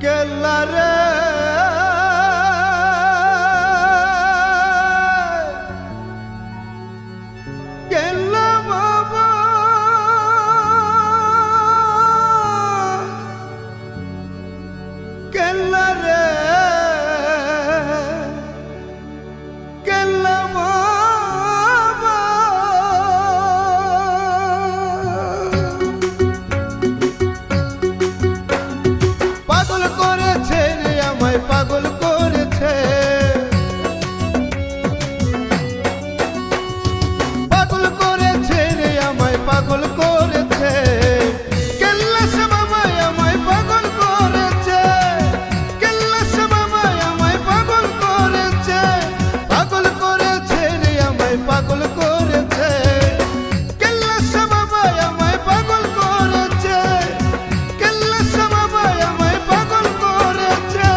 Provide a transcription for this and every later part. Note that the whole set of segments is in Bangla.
কেল্লা রে কেল্লা বাবা কেল্লা রে কেল্লা বাবা পাগল করেছে রে আমায় পাগল করেছে পাগল করেছে রে আমায় পাগল করেছে কেল্লা সে বাবা আমায় পাগল করেছে কেল্লা সে বাবা আমায় পাগল করেছে পাগল করেছে রে আমায় পাগল করেছে কেল্লা সে বাবা আমায় পাগল করেছে কেল্লা সে বাবা আমায় পাগল করেছে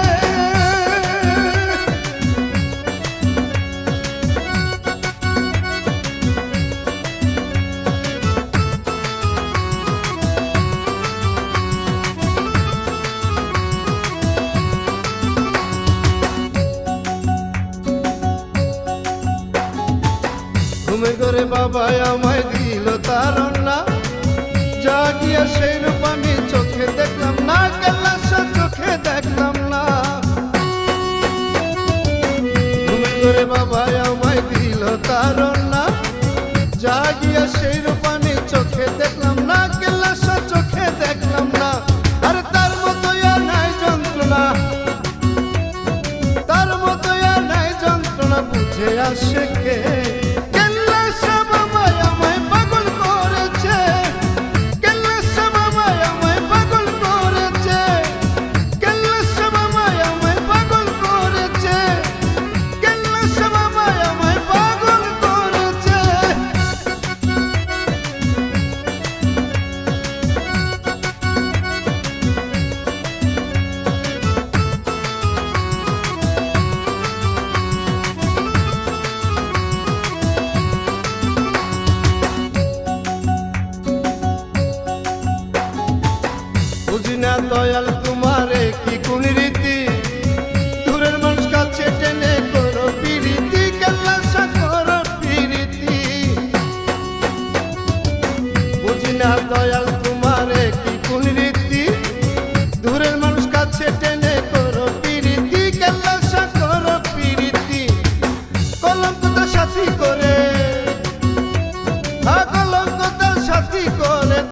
ঘুমে ঘরে বাবা আমায় দিল তারণা জাগিয়া সেই রূপ আমি চোখে দেখলাম না কেল্লা সে চোখে দেখলাম না ঘুমে ঘরে বাবা আমায় দিল তারণা জাগিয়া সেই রূপ আমি চোখে দেখলাম না কেল্লা সে চোখে দেখলাম না আরে তার মতো আর নাই যন্ত্রণা তার মতো আর নাই যন্ত্রণা বুঝে আসে কে কেল্লা সে বাবা আমায় পাগল করেছে কেল্লা সে বাবা আমায় পাগল করেছে কেল্লা সে বাবা আমায় পাগল করেছে কেল্লা সে বাবা আমায় পাগল করেছে বুঝি না দয়াল তোমারে কি কোন রীতি দূরের মানুষ কাছে টেনে করো প্রীতি কেল্লা সে করো প্রীতি বুঝি না দয়াল